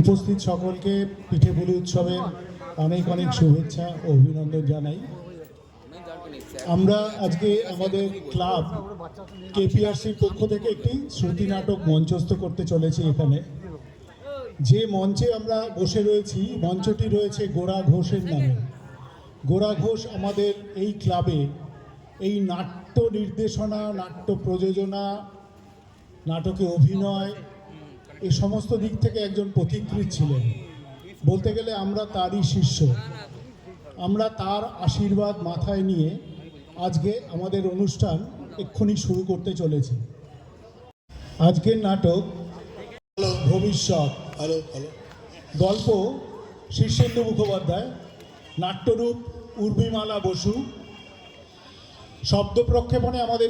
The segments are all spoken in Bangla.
উপস্থিত সকলকে পিঠেপুলি উৎসবের অনেক অনেক শুভেচ্ছা ও অভিনন্দন জানাই। আমরা আজকে আমাদের ক্লাব কেপিআরসির পক্ষ থেকে একটি শ্রুতি নাটক মঞ্চস্থ করতে চলেছি। এখানে যে মঞ্চে আমরা বসে রয়েছি, মঞ্চটি রয়েছে গোরা ঘোষের নামে। গোরা ঘোষ আমাদের এই ক্লাবে এই নাট্য নির্দেশনা, নাট্য প্রযোজনা, নাটকে অভিনয়, এই সমস্ত দিক থেকে একজন পথিকৃৎ ছিলেন। বলতে গেলে আমরা তারই শিষ্য। আমরা তার আশীর্বাদ মাথায় নিয়ে আজকে আমাদের অনুষ্ঠান এক্ষুনি শুরু করতে চলেছি। আজকের নাটক ভবিষ্যৎ। গল্প শীর্ষেন্দু মুখোপাধ্যায়, নাট্যরূপ উর্মিমালা বসু। শব্দ প্রক্ষেপণে আমাদের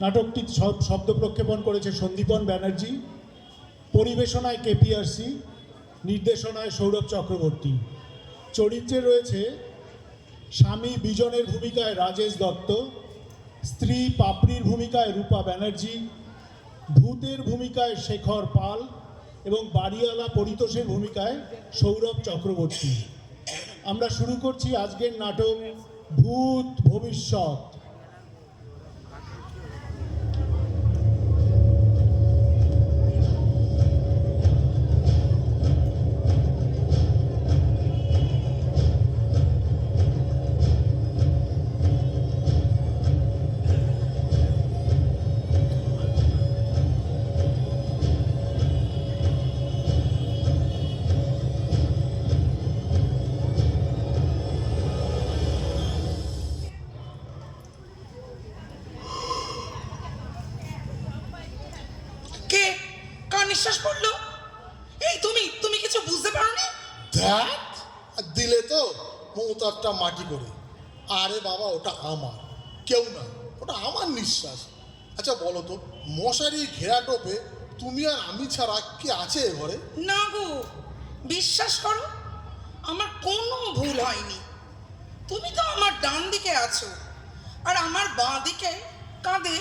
নাটকটি শব্দ প্রক্ষেপণ করেছে সন্দীপন ব্যানার্জি। পরিবেশনায় কেপিআরসি, নির্দেশনায় সৌরভ চক্রবর্তী। চরিত্রে রয়েছে স্বামী বিজনের ভূমিকায় রাজেশ দত্ত, স্ত্রী পাপড়ির ভূমিকায় রূপা ব্যানার্জি, ভূতের ভূমিকায় শেখর পাল এবং বাড়িওয়ালা পরিতোষের ভূমিকায় সৌরভ চক্রবর্তী। আমরা শুরু করছি আজকের নাটক ভূত ভবিষ্যৎ। নিঃশ্বাস পড়লো। এই তুমি কিছু বুঝতে পারোনি? দেখ দিলে তো মৌতারটা মাটি করে। আরে বাবা, ওটা আমার, কেউ না, ওটা আমার নিঃশ্বাস। আচ্ছা বলো তো, মশারি ঘেরা টোপে তুমি আর আমি ছাড়া কি আছে এ ঘরে? না গো, বিশ্বাস করো, আমার কোনো ভুল হয়নি। তুমি তো আমার ডান দিকে আছো, আর আমার বাঁ দিকে কাঁধে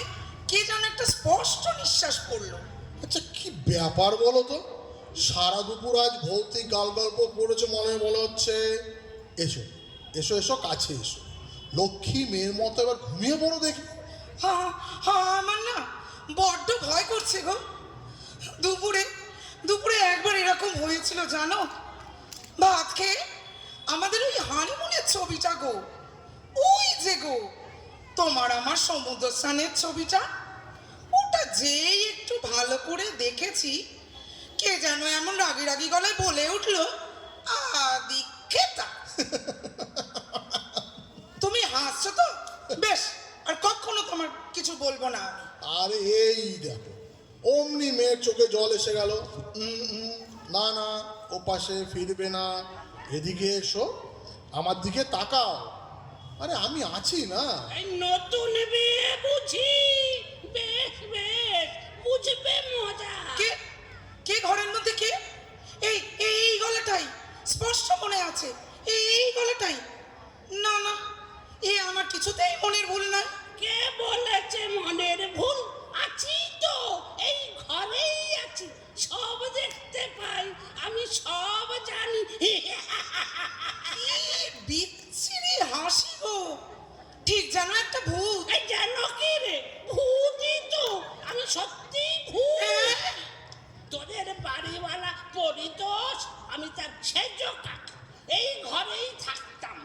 কে যেন একটা স্পষ্ট নিঃশ্বাস পড়লো। আচ্ছা কি ব্যাপার বলো তো, সারা দুপুর আজ ভৌতিক গাল গল্প পড়েছো মনে বলা হচ্ছে। এসো এসো এসো, কাছে এসো, লক্ষ্মী মেয়ের মতো এবার ঘুমিয়ে পড়ো দেখি। হ্যাঁ, আমার না বড্ড ভয় করছে গো। দুপুরে একবার এরকম হয়েছিল জানো, ভাত খেয়ে আমাদের ওই হানিমুনের ছবিটা গো, ওই যে গো তোমার আমার সমুদ্র স্নানের ছবিটা, ওটা যেই একটু ভালো করে দেখেছি, কে যেন এমন রাগি রাগি গলায় বলে উঠলো, আদিক্ষেতা। তুমি হাসছো তো, বেশ, আর কখনো তোমার কিছু বলবো না আমি। আরে এই দেখো, অমনি মেয়ের চোখে জল এসে গেল। না না, ও পাশে ফিরবে না, এদিকে এসো, আমার দিকে তাকাও। আরে আমি আছি না। নতুন বিয়ে বুঝি, বেশ বেশ, বুঝবে মজা। কে ঘরের মধ্যে কে? এই গলাটাই স্পষ্ট মনে আছে, এই গলাটাই। না না, এ আমার কিছুতেই মনের ভুল নয়। কে বলেছে মনের ভুল? আছি তো, এই ঘরেই আছি, সব দেখতে পাই, আমি সব জানি। বিচ্ছিরি হাসি গো, ঠিক যেন একটা ভূত। এই জানো কি রে, ভূতই তো, আমি সত্যি ভূত। তোদের বাড়িওয়ালা পরিতোষ, আমি তার সেজ কাকা, এই ঘরেই থাকতাম,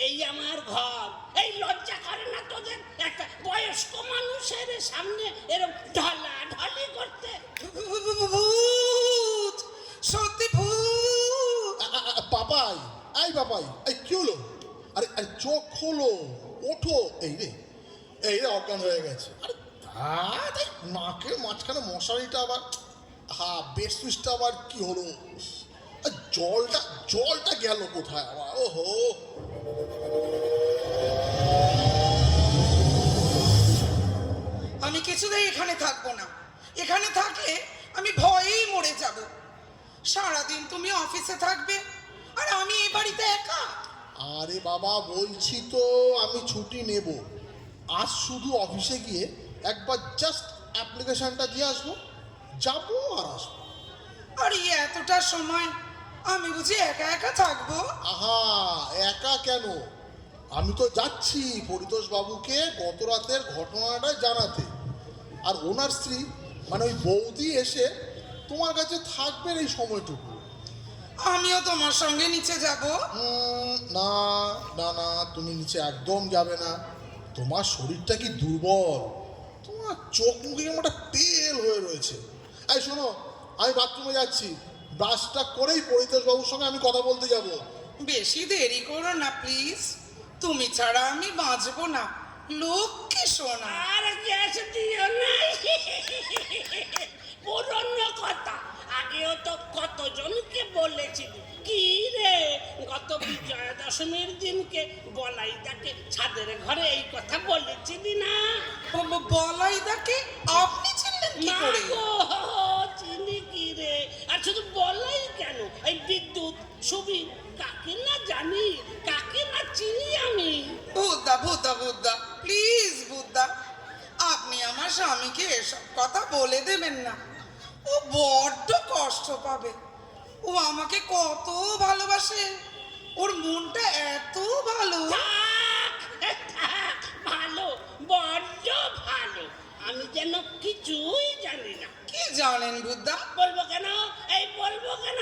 এই আমার ঘর। এই লজ্জা করে না তোদের একটা বয়স্ক মানুষের সামনে এরকম ঢলাঢলি করতে? ভূত, সত্যি ভূত। পাপাই, এই পাপাই, এই কি হলো? আরে আরে চোখ খোলো, ওঠো। এই রে অজ্ঞান হয়ে গেছে। আরে এই নাকের মাঝখানে মশারিটা আবার, বেড সুইচটা আবার কি হলো? জলটা গেল কোথায় আবার? ওহো, আমি কিছুতেই এখানে থাকবো না। এখানে থাকলে আমি ভয়েই মরে যাব। সারাদিন তুমি অফিসে থাকবে, আর আমি এই বাড়িতে একা। আরে বাবা, বলছি তো আমি ছুটি নেব। আজ শুধু অফিসে গিয়ে একবার জাস্ট অ্যাপ্লিকেশনটা দিয়ে আসবো, যাবো আর আসবো। আর এই এতটা সময় আমি বুঝি একা একা থাকবো? আহা, একা কেন? আমি তো যাচ্ছি পরিতোষ বাবুকে গত রাতের ঘটনাটা জানাতে। আর ওনার স্ত্রী মানে ওই বৌদি এসে তোমার কাছে থাকবেন এই সময়টুকু। আমিও তোমার সঙ্গে নিচে যাব। না না না, তুমি নিচে একদম যাবে না। তোমার শরীরটা কি দুর্বল, তোমার চোখ মুখে কেমন একটা তেল হয়ে রয়েছে। এই শোনো, আমি বাথরুমে যাচ্ছি, ব্রাশটা করেই পরিতোষ বাবুর সঙ্গে আমি কথা বলতে যাব। বেশি দেরি করো না প্লিজ, তুমি ছাড়া আমি বাঁচবো না। লক্ষ্মী সোনা। আর গ্যাস দিও না। পুরনো কথা, আগেও তো কতজনকে বলেছিলি। কি রে, গত বিজয়া দশমীর দিনকে বলাইদাকে ছাদের ঘরে এই কথা বলেছিলি না? বলাইদাকে আপনি চিনলেন কি না করে? গো, চিনি কি রে? আর শুধু বলাই কেন, এই বিদ্যুৎ সুবি কাকে না জানি, কাকে না চিনি আমি। বুদ্ধা বুদ্ধা বুদ্ধা, প্লিজ বুদ্ধা, আপনি আমার স্বামীকে এসব কথা বলে দেবেন না। ও বড্ড কষ্ট পাবে। ও আমাকে কত ভালোবাসে, ওর মনটা এত ভালো। থাক, থাক, ভালো, বড্ড ভালো। আমি যেন কিছুই জানি না। কি জানেন বুদ্ধা? বলবো কেন, এই বলবো কেন?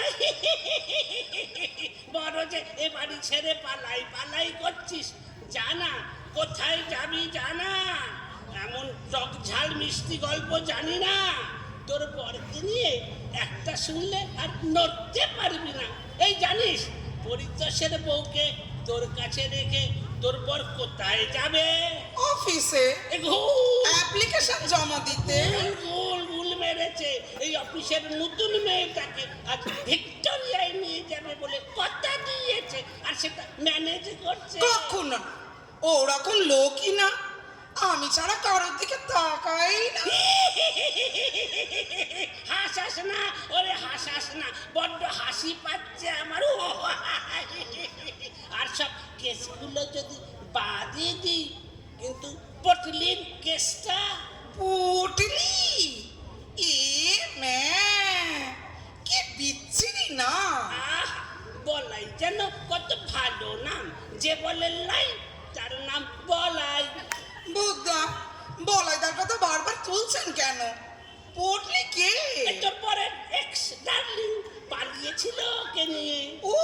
বড় যে এ বাড়ি ছেড়ে পালাই পালাই করছিস, জানা কোথায় যাবি জানা? এমন টক ঝাল মিষ্টি গল্প জানি না? তোর বরকে নিয়ে একটা শুনলে আর নড়তে পারবি না। এই জানিস, পরিতোষের বউকে তোর কাছে রেখে তোর বর কোথায় যাবে? অফিসে এ ঘুর। অ্যাপ্লিকেশন জমা দিতে। ভুল মেরেছে। এই অফিসের নতুন মেয়েটাকে আজ ভিক্টোরিয়ায় নিয়ে যাবে বলে কথা দিয়েছে, আর সেটা ম্যানেজ করছে। কখন না, ওরকম লোকই না, আমি ছাড়া কারোর দিকে তাকাই না। হাসাস না ওরে, হাসাস না, বড্ড হাসি পাচ্ছে আমার। আর সব কেসগুলো যদি বাদই দিই, কিন্তু পটলির কেসটা। পুটলি, এ ম্যা, কি বিচ্ছিরি না। আহ, বলাই যেন কত ভালো নাম। যে বলে লাই, তার নাম বলাই। বুদ্ধা, বলাইদার কথা বারবার তুলছেন কেন? পুটলি কে? এই তোর পরে এক্স ডার্লিং পালিয়েছিল ওকে নিয়ে। ও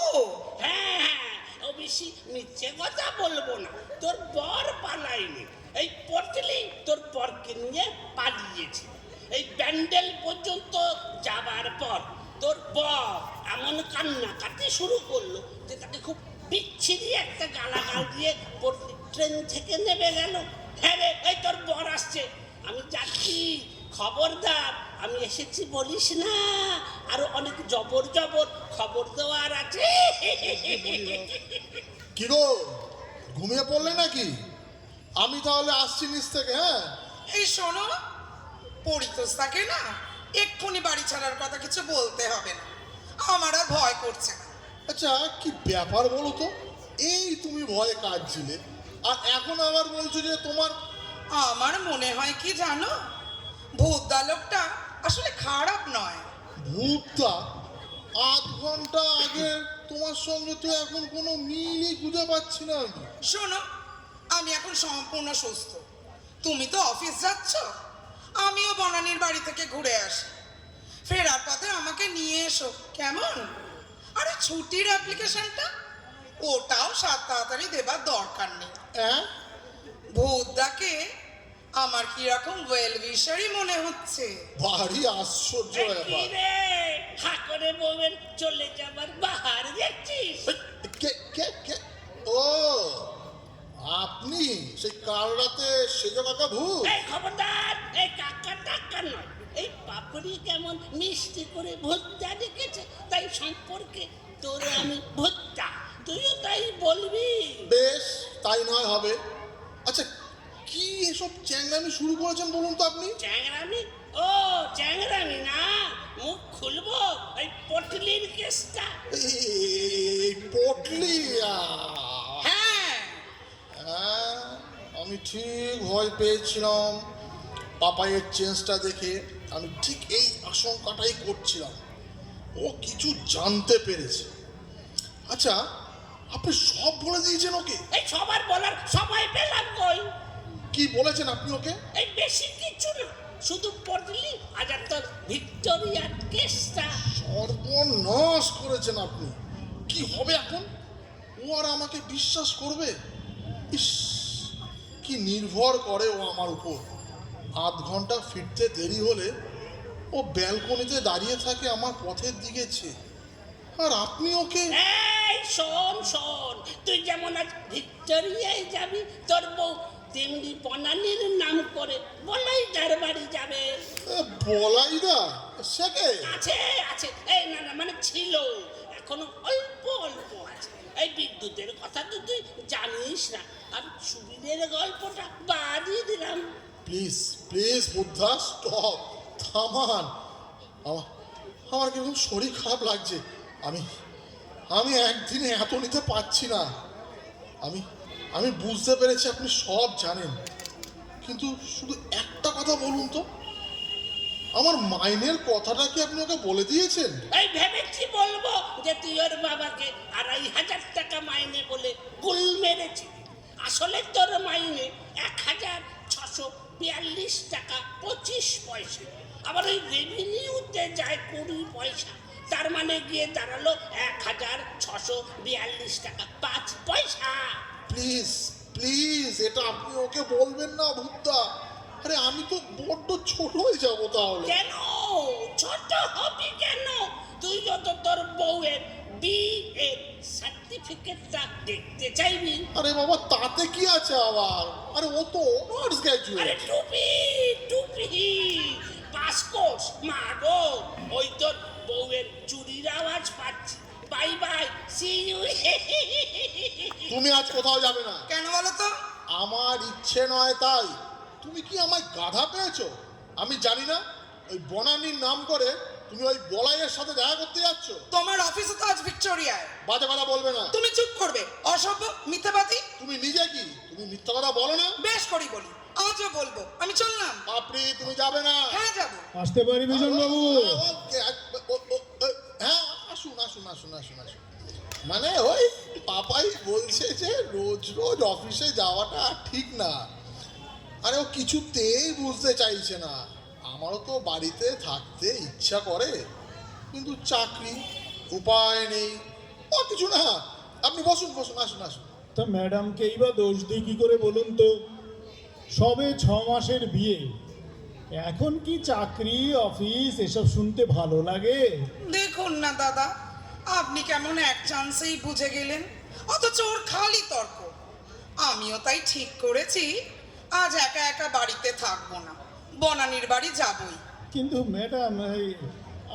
হ্যাঁ হ্যাঁ, ও বেশি মিথ্যে কথা বলবো না, তোর বর পালায়নি। এই পটলি তোর বরকে নিয়ে পালিয়েছে। এই ব্যান্ডেল পর্যন্ত যাবার পর তোর বর এমন কান্নাকাটি শুরু করলো যে তাকে খুব বিচ্ছিরি একটা গালাগাল দিয়ে পটলি ট্রেন থেকে নেমে গেল। হ্যাঁ রে, এই তোর বর আসছে, আমি যাচ্ছি, খবরদার আমি এসেছি বলিস না। আরো অনেক জবর জবর খবর দেওয়ার আছে। কি গো, ঘুমিয়ে পড়লে নাকি? আমি তাহলে আসছি নিচ থেকে। হ্যাঁ, এই শোনো, পরিতোষ তাকে না এক্ষুনি বাড়ি ছাড়ার কথা কিছু বলতে হবে না, আমার আর ভয় করছে না। আচ্ছা কি ব্যাপার বলো তো, এই তুমি ভয়ে কাঁদছিলে আর এখন আবার বলছো যে তোমার। আমার মনে হয় কি জানো, ভূতদা লোকটা আসলে খারাপ নয়। ভূতটা? আধ ঘন্টা আগে তোমার সঙ্গে তো এখন কোনো মিলই খুঁজে পাচ্ছি না আমি। শোনো, আমি এখন সম্পূর্ণ সুস্থ। তুমি তো অফিস যাচ্ছ, আমিও বনানীর বাড়ি থেকে ঘুরে আসি। ফেরার পথে আমাকে নিয়ে এসো কেমন? আরে ছুটির অ্যাপ্লিকেশনটা, ওটাও তাড়াতাড়ি দেবার দরকার নেই। হ্যাঁ, ভূতদাকে আমার কিরকম ওয়েল উইশারই মনে হচ্ছে। ভারী আশ্চর্য এই কি ব্যাপার। রে, হাকরে বউয়ের চলে যাবার বাহার দেখছিস? কে কে কে? ও, আপনি সেই কাল রাতে সেজো কাকা ভূত? এই খবরদার, এই কাকা টাকা নয়। এই পাপড়ি কেমন মিষ্টি করে ভুত্তা দেখেছে, তাই সম্পর্কে তোর আমি ভুত্তা, তুইও তাই বলবি। বেশ, তাই নয় হবে। আচ্ছা, কি এসব চ্যাংড়ামি শুরু করেছেন বলুন তো আপনি? চ্যাংরামি? ও চ্যাংরামি না, মুখ খুলবো ওই পটলির কেসটা। এই পটলি? হ্যাঁ, হ্যাঁ, আমি ঠিক ভয় পেয়েছিলাম পাপাইয়ের চেঞ্জটা দেখে। আমি ঠিক এই আশঙ্কাটাই করছিলাম। ও কিছু জানতে পেরেছে। আচ্ছা, আপনি সব বলে দিয়েছেন ওকে? এই সবার বলার সময় পেলাম কই? কি বলেছেন আপনি ওকে? এই বেশি কিছু না, শুধু পড়লি আজ আর তোর ভিক্টোরিয়ার কেসটা। সর্বনাশ করেছেন আপনি। কি হবে এখন? ও আর আমাকে বিশ্বাস করবে? ইস, কি নির্ভর করে ও আমার উপর। আধ ঘন্টা ফিরতে দেরি হলে ও ব্যালকনিতে দাঁড়িয়ে থাকে আমার পথের দিকে চেয়ে। আর আপনি ওকে এই শোন শোন, তুই যেমন আজ ভিক্টোরিয়ায় যাবি, তোর বউ তেমনি বনানীর নাম করে বলাই যার বাড়ি যাবে। বলাই না সেকে আছে আছে, এই না না মানে ছিল, এখনো অল্প অল্প আছে। এই বিদ্যুতের কথা তো তুই জানিস না, আর সুবিধের গল্পটা বাড়িয়ে দিলাম। প্লিজ প্লিজ বুদ্ধা, স্টপ, থামান। আমার আমার কিরকম শরীর খারাপ লাগছে। আমি আমি একদিনে এত নিতে পারছি না। আমি আমি বুঝতে পেরেছি আপনি সব জানেন, কিন্তু শুধু একটা কথা বলুন তো, আমার মাইনের কথাটা কি আপনি ওকে বলে দিয়েছেন? এই ভেবেছি বলবো যে তুই ওর বাবাকে ২৫০০ টাকা মাইনে বলে গুল মেরেছি। আসলে তোর মাইনে ১৬৪২ টাকা ২৫ পয়সা। আবার ওই রেভিনিউতে যায় ২০ পয়সা, তার মানে গিয়ে দাঁড়ালো ১৬৪২ টাকা ৫ পয়সা। প্লিজ প্লিজ, এটা আপনি ওকে বলবেন না বুদ্ধা। আরে আমি তো বড্ড ছোট হয়ে যাবো তাহলে। কেন ছোট হবি কেন? তুই যত তোর বউয়ের বিএ সার্টিফিকেটটা দেখতে চাইবি। আরে বাবা, তাতে কি আছে আবার? আরে ও তো অনার্স আরে গ্র্যাজুয়েট। টুপি টুপি পাসকোর্স মা গো, ওই তোর বউয়ের চুরির আওয়াজ পাচ্ছি। Bye bye, see you. তুমি আজ কোথাও যাবে না। কেন বলো তো? আমার ইচ্ছে নয় তাই। তুমি কি আমায় গাধা পেয়েছো? আমি জানি না ওই বনানীর নাম করে তুমি ওই বলাইয়ের সাথে দেখা করতে যাচ্ছ। তোমার অফিসে তো আজ ভিক্টোরিয়ায়। বাজে কথা বলবে না। তুমি চুপ করবে, অসভ্য, মিথ্যাবাদী। তুমি নিজে কি তুমি মিথ্যা কথা বলো না? বেশ করি বলি, আজও বলবো। আমি চললাম। আপনি তুমি যাবে না। হ্যাঁ যাবো। আসতে পারি বিজন বাবু? হ্যাঁ, আসুন আসুন আসুন আসুন আসুন। মানে ওই পাপাই বলছে যে রোজ রোজ অফিসে যাওয়াটা ঠিক না। আরে ও কিছুতেই বুঝতে চাইছে না। আমারও তো বাড়িতে থাকতে ইচ্ছা করে, কিন্তু চাকরি, উপায় নেই। ও কিছু না, আপনি বসুন বসুন, আসুন আসুন। তা ম্যাডামকেই বা দোষ দিই কি করে বলুন তো? সবে ৬ মাসের বিয়ে, এখন কি চাকরি অফিস এসব শুনতে ভালো লাগে? দেখুন না দাদা, আপনি কেমন এক চান্সেই বুঝে গেলেন, অথচ ওর খালি তর্ক। আমিও তাই ঠিক করেছি আজ একা একা বাড়িতে থাকবো না, বনানীর বাড়ি যাবই। কিন্তু ম্যাডাম, এই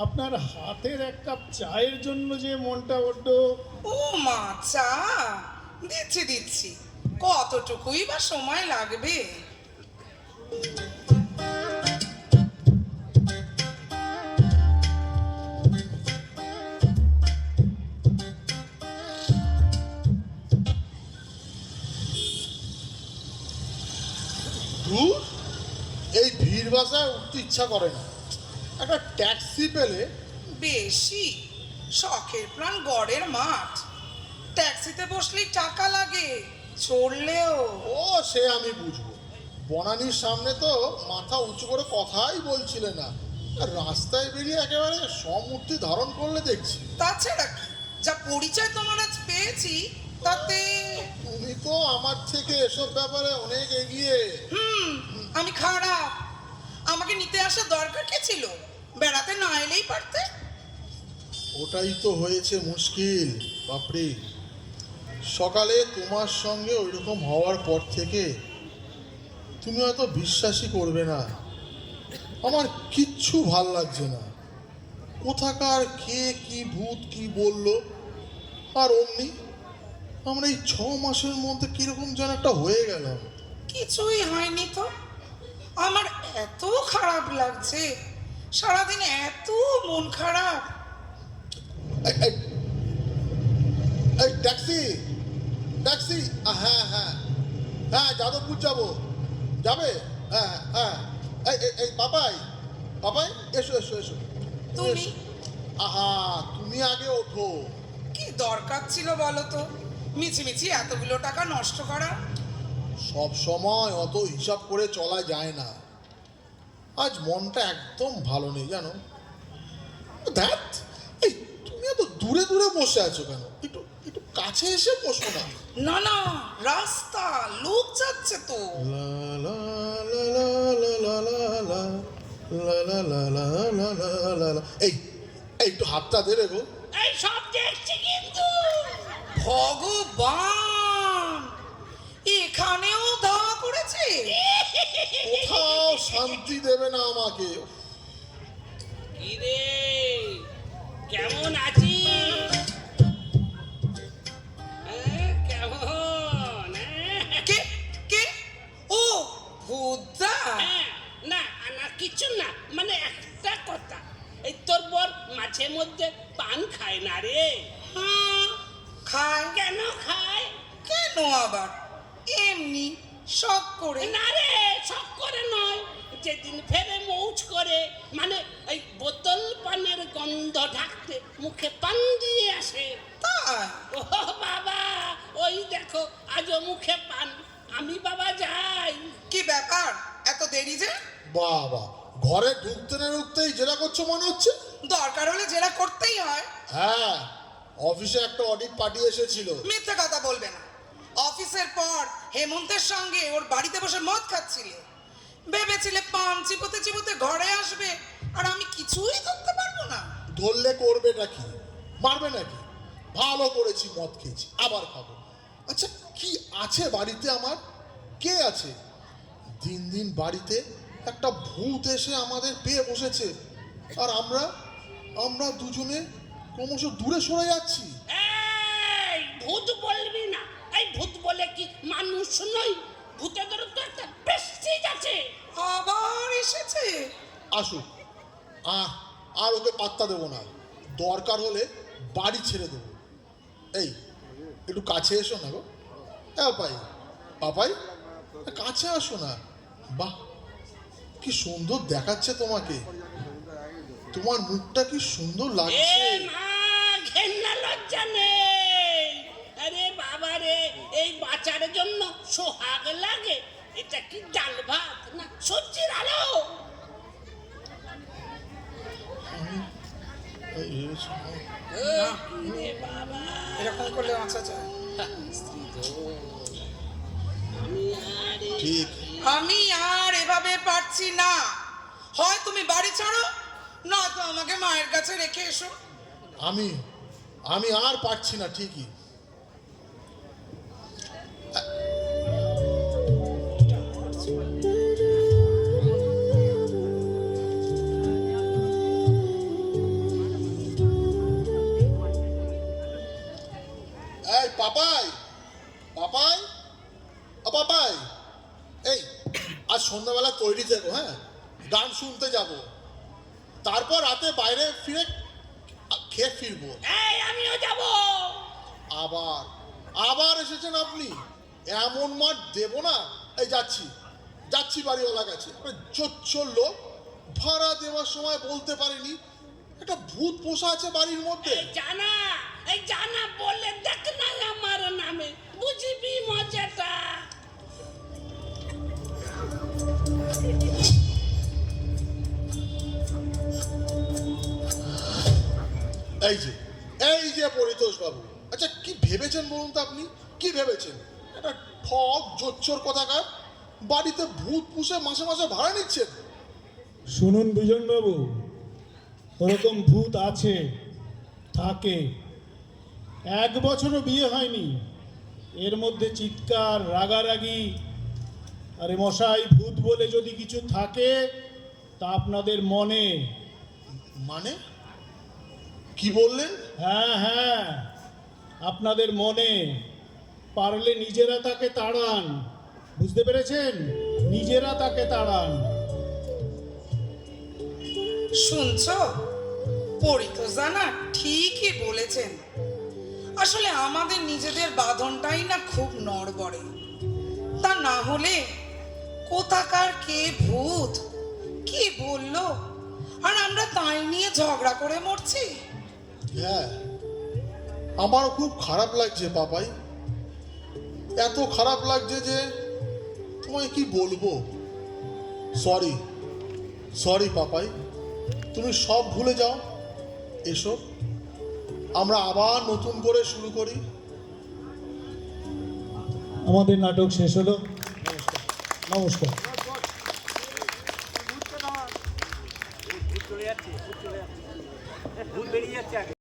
আপনার হাতের এক কাপ চায়ের জন্য যে মনটা বড্ড... ও মা, চা দিচ্ছি দিচ্ছি, কতটুকুই বা সময় লাগবে। ধুর, এই ভিড় বাসায় উঠতে ইচ্ছা করে না। একটা ট্যাক্সি পেলে বেশি শখের প্রাণ গড়ের মাঠ, ট্যাক্সিতে বসলেই টাকা লাগে, চড়লেও। ও সে আমি বুঝবো। বনানীর সামনে তো মাথা উঁচু করে কথাই বলছিলে না, আর রাস্তায় বেরিয়ে একেবারে সমূর্তি ধারণ করলে দেখছি। তাছাড়া কি, যা পরিচয় তোমার আজ পেয়েছি তাতে। তুমি তো আমার থেকে এসব ব্যাপারে অনেক এগিয়ে। আমি খারাপ? আমাকে নিতে আসা দরকার কে ছিল? বেড়াতে না এলেই পারতে। ওটাই তো হয়েছে মুশকিল বাপরে। সকালে তোমার সঙ্গে ওইরকম হওয়ার পর থেকে তুমি হয়তো বিশ্বাসই করবে না, আমার কিচ্ছু ভাল লাগছে না। কোথাকার কে কি ভূত কি বলল, আর অমনি আমরা এই ৬ মাসের মধ্যে কিরকম যেন একটা হয়ে গেলাম। কিছুই হয়নি তো, আমার এত খারাপ লাগছে, সারাদিন এত মন খারাপ। এই, এই, এই ট্যাক্সি ট্যাক্সি, হ্যাঁ হ্যাঁ হ্যাঁ, যাদবপুর যাবো। যাবে? হ্যাঁ হ্যাঁ। এই এই এই পাপাই পাপাই, এসো এসো এসো। তুমি আহা, তুমি আগে ওঠো। কি দরকার ছিল বলো তো মিছিমিছি এতগুলো টাকা নষ্ট করা? সব সময় অত হিসাব করে চলা যায় না। আজ মনটা একদম ভালো নেই জানো। ধ্যাৎ, এই তুমি এত দূরে দূরে বসে আছো কেন? একটু একটু কাছে এসে বসো না। না না, রাস্তা, লোক যাচ্ছে তো। লা লা লা লা লা লা লা লা লা লা লা লা লা লা লা। এই এই একটু হাতটা দে রে গো। এই সব দেখছি কিন্তু। ভগবান, এখানেও ধাওয়া করেছে। কোথাও শান্তি দেবে না আমাকে। কি রে, কেমন আছিস? কেমন? কে কে? ও ভূতদা। না না কিছু না, মানে একটা কথা, এই তোর বর মাঝে মধ্যে পান খায় না রে? খায়। কেন খায়? কেন আবার? এমনি শখ করে। না রে, শখ করে নয়, যেদিন ফেরে মৌজ করে, মানে এই বোতল পানের গন্ধ ঢাকতে মুখে পান দিয়ে আসে। তাই? ও বাবা, ওই দেখো আজও মুখে পান। আমি বাবা যাই। কি ব্যাপার, এত দেরি যে? বাবা, ঘরে ঢুকতে না ঢুকতেই জেরা করছো মনে হচ্ছে। দরকার হলে জেরা করতেই হয়। হ্যাঁ, অফিসে একটা অডিট পার্টি এসেছিল। মিথ্যে কথা বলবে না। অফিসের পর হেমন্তের সঙ্গে ওর বাড়িতে বসে মদ খাচ্ছিলে, ভেবেছিলে পান চিবোতে চিবোতে ঘরে আসবে আর আমি কিছুই করতে পারবো না। ধরলে করবেটা কি? মারবে নাকি? ভালো করেছি, মদ খেয়েছি, আবার খাবো। আচ্ছা, কি আছে বাড়িতে আমার? কে আছে? দিন দিন বাড়িতে একটা ভূত এসে আমাদের পেয়ে বসেছে, আর আমরা আমরা দুজনে ক্রমশ দূরে সরে যাচ্ছি। এই ভূত বলবি না। এই ভূত বলে কি মানুষ নই? ভূতেদের তো একটা প্রেস্টিজ আছে। আবার এসেছে। আসুক, আর ওকে পাত্তা দেবো না। দরকার হলে বাড়ি ছেড়ে দেবো। এই একটু কাছে এসো না গো। পাপাই, পাপাই, কাছে আসো না। বাহ, কি সুন্দর দেখাচ্ছে তোমাকে। তোমার মুখটা কি সুন্দর এ লাগছে। মা, ঘেন্না লজ্জা নেই। আরে বাবা রে, এই বাঁচার জন্য সোহাগ লাগে। এটা কি ডাল ভাত না সবজির আলো? রে বাবা, এরকম করলে বাঁচা যায়? ঠিক। আমি আর এভাবে পারছি না। হয় তুমি বাড়ি ছাড়ো, নয়তো আমাকে মায়ের কাছে রেখে এসো। আমি আমি আর পারছি না ঠিকই। এই পাপাই, পাপাই, ও পাপাই, এই আজ সন্ধ্যাবেলা তৈরি থেকো। হ্যাঁ, গান শুনতে যাব, তারপর রাতে বাইরে ফিরে খেয়ে ফিরবো। এই আমিও যাব। আবার আবার এসেছেন আপনি। এমন মাঠ দেবো না। এই যাচ্ছি যাচ্ছি বাড়িওয়ালা কাছে। জোচ্চোর লোক, ভাড়া দেওয়ার সময় বলতে পারেনি একটা ভূত পোষা আছে বাড়ির মধ্যে। এই জানা বলে দেখ না আমার নামে, বুঝবি মজাটা। এই যে পরিতোষ বাবু, আচ্ছা কি ভেবেছেন বলুন তো আপনি? কি ভেবেছেন? একটা ঠক জোচ্চোর কথাকার বাড়িতে ভূত পুষে মাসে মাসে ভাড়া নিচ্ছেন। শুনুন বিজনবাবু, ওরকম ভূত আছে, থাকে। 1 বছরও বিয়ে হয়নি, এর মধ্যে চিৎকার, রাগারাগি। আরে মশাই, ভূত বলে যদি কিছু থাকে তা আপনাদের মনে। মানে কি বললেন? হ্যাঁ হ্যাঁ, আপনাদের মনে। পারলে নিজেরা তাকে তাড়ান। বুঝতে পেরেছেন? নিজেরা তাকে তাড়ান। শুনছো, পরিতোষদা না ঠিকই বলেছেন। আসলে আমাদের নিজেদের বাঁধনটাই না খুব নড়বড়ে। তা না হলে কোথাকার কে ভূত কি বললো, আর আমরা তাই নিয়ে ঝগড়া করে মরছি। হ্যাঁ, আমারও খুব খারাপ লাগছে পাপাই, এত খারাপ লাগছে যে তোমায় কি বলবো। সরি সরি পাপাই, তুমি সব ভুলে যাও, এসো আমরা আবার নতুন করে শুরু করি। আমাদের নাটক শেষ হলো। নমস্কার। ভূত বেরিয়ে যাচ্ছে